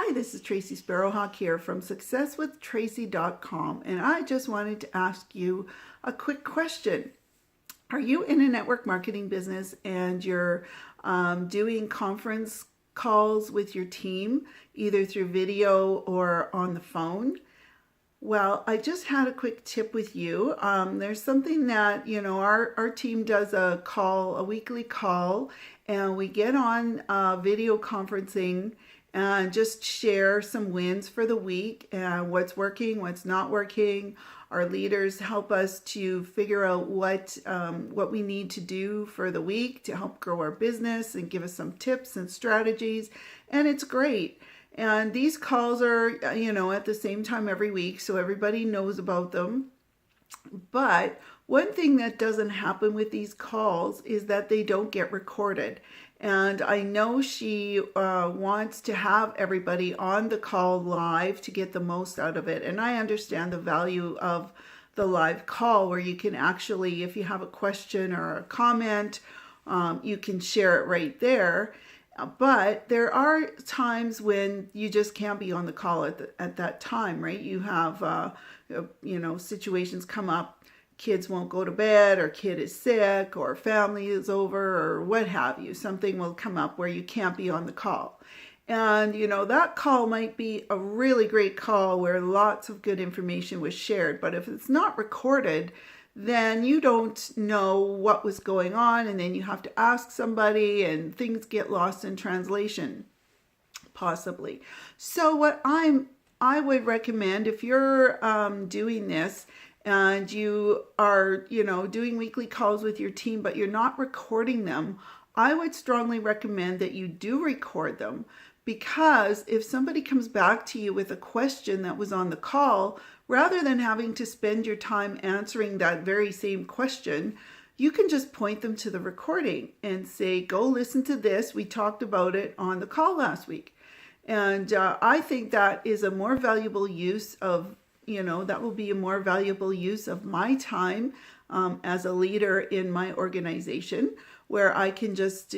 Hi, this is Tracy Sparrowhawk here from successwithtracy.com, and I just wanted to ask you a quick question. Are you in a network marketing business and you're doing conference calls with your team, either through video or on the phone? Well, I just had a quick tip with you. There's something that, our team does a weekly call, and we get on video conferencing and just share some wins for the week and what's working, what's not working. Our leaders help us to figure out what we need to do for the week to help grow our business and give us some tips and strategies. And it's great. And these calls are, at the same time every week, so everybody knows about them. But one thing that doesn't happen with these calls is that they don't get recorded. And I know she wants to have everybody on the call live to get the most out of it. And I understand the value of the live call, where you can actually, if you have a question or a comment, you can share it right there. But there are times when you just can't be on the call at that time, right? You have, situations come up. Kids won't go to bed, or kid is sick, or family is over, or what have you. Something will come up where you can't be on the call. And, that call might be a really great call where lots of good information was shared. But if it's not recorded, then you don't know what was going on, and then you have to ask somebody, and things get lost in translation, possibly. So what I would recommend, if you're doing this and you are, doing weekly calls with your team, but you're not recording them, I would strongly recommend that you do record them, because if somebody comes back to you with a question that was on the call, rather than having to spend your time answering that very same question, you can just point them to the recording and say, go listen to this. We talked about it on the call last week. And I think that is a more valuable use of, that will be a more valuable use of my time as a leader in my organization, where I can just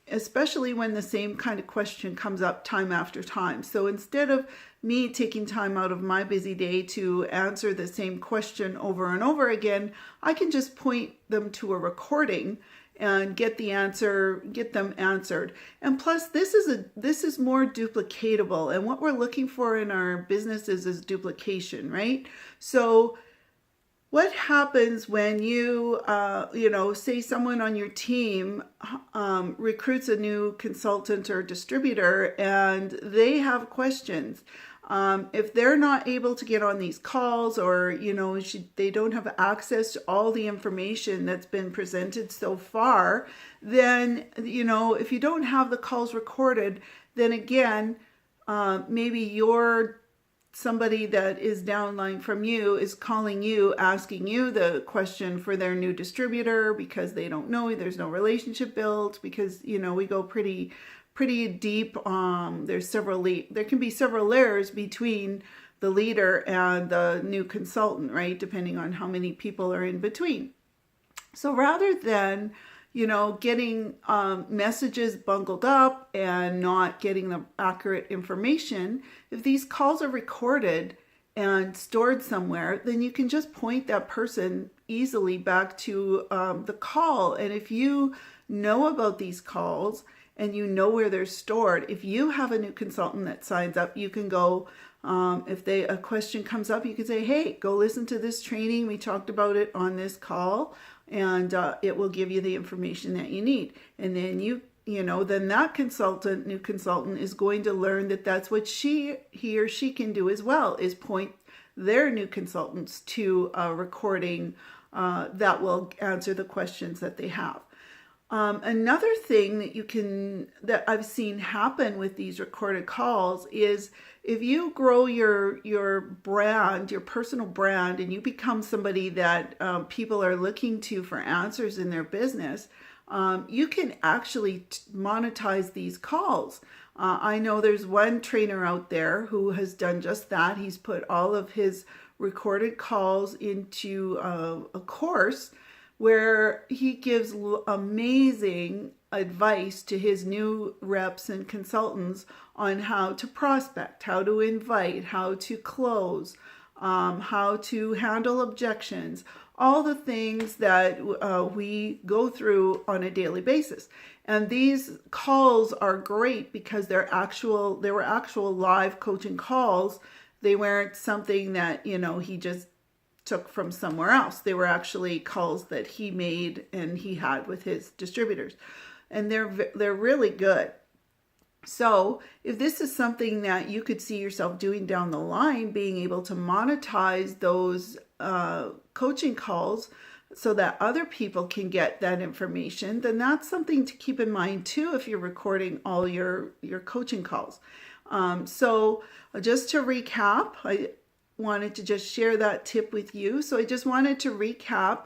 especially when the same kind of question comes up time after time. So instead of me taking time out of my busy day to answer the same question over and over again, I can just point them to a recording and get them answered. And plus, this is more duplicatable. And what we're looking for in our businesses is duplication, right? So what happens when you, say someone on your team recruits a new consultant or distributor, and they have questions? If they're not able to get on these calls, or, they don't have access to all the information that's been presented so far, then, if you don't have the calls recorded, then again, maybe somebody that is downline from you is calling you, asking you the question for their new distributor, because they don't know, there's no relationship built, because, we go pretty deep. There can be several layers between the leader and the new consultant, right? Depending on how many people are in between. So rather than, getting messages bungled up and not getting the accurate information, if these calls are recorded and stored somewhere, then you can just point that person easily back to the call. And if you know about these calls and you know where they're stored, if you have a new consultant that signs up, you can go, if a question comes up, you can say, hey, go listen to this training. We talked about it on this call, and it will give you the information that you need. And then then that new consultant is going to learn that that's what he or she can do as well, is point their new consultants to a recording that will answer the questions that they have. Another thing that I've seen happen with these recorded calls is, if you grow your brand, your personal brand, and you become somebody that people are looking to for answers in their business, you can actually monetize these calls. I know there's one trainer out there who has done just that. He's put all of his recorded calls into a course where he gives amazing advice to his new reps and consultants on how to prospect, how to invite, how to close, how to handle objections, all the things that we go through on a daily basis. And these calls are great because they were actual live coaching calls. They weren't something that, he just took from somewhere else. They were actually calls that he made and he had with his distributors. And they're really good. So if this is something that you could see yourself doing down the line, being able to monetize those coaching calls so that other people can get that information, then that's something to keep in mind too if you're recording all your coaching calls. So just to recap, I wanted to just share that tip with you. So I just wanted to recap.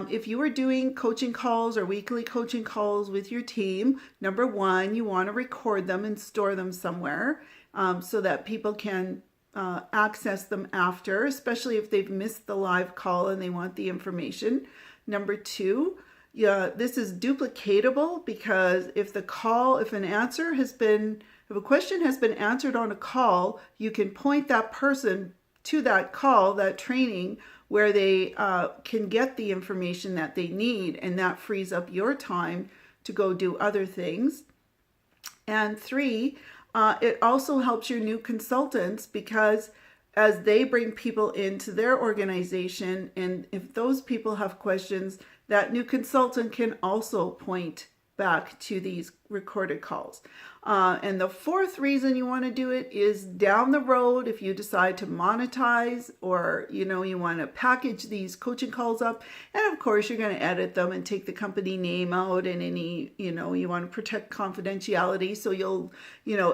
If you are doing coaching calls or weekly coaching calls with your team, number one, you want to record them and store them somewhere so that people can access them after, especially if they've missed the live call and they want the information. Number two, this is duplicatable because if a question has been answered on a call, you can point that person to that call, that training, where they can get the information that they need, and that frees up your time to go do other things. And three, it also helps your new consultants because as they bring people into their organization, and if those people have questions, that new consultant can also point back to these recorded calls. And the fourth reason you want to do it is down the road, if you decide to monetize or, you want to package these coaching calls up. And of course, you're going to edit them and take the company name out and any, you want to protect confidentiality. So you'll,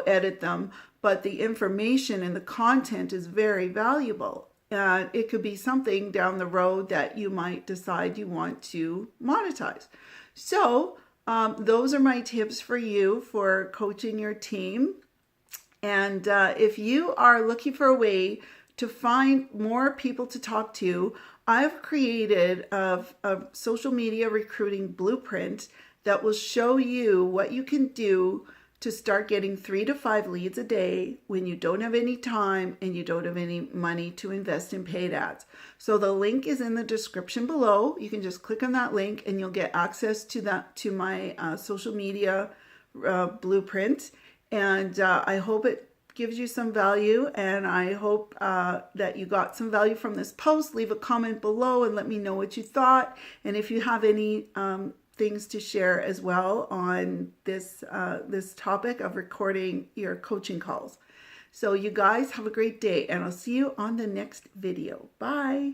edit them. But the information and the content is very valuable. It could be something down the road that you might decide you want to monetize. So those are my tips for you for coaching your team. And if you are looking for a way to find more people to talk to, I've created a social media recruiting blueprint that will show you what you can do to start getting 3 to 5 leads a day when you don't have any time and you don't have any money to invest in paid ads. So the link is in the description below. You can just click on that link and you'll get access to my social media blueprint. And I hope it gives you some value, and I hope that you got some value from this post. Leave a comment below and let me know what you thought. And if you have any things to share as well on this topic of recording your coaching calls. So you guys have a great day, and I'll see you on the next video. Bye.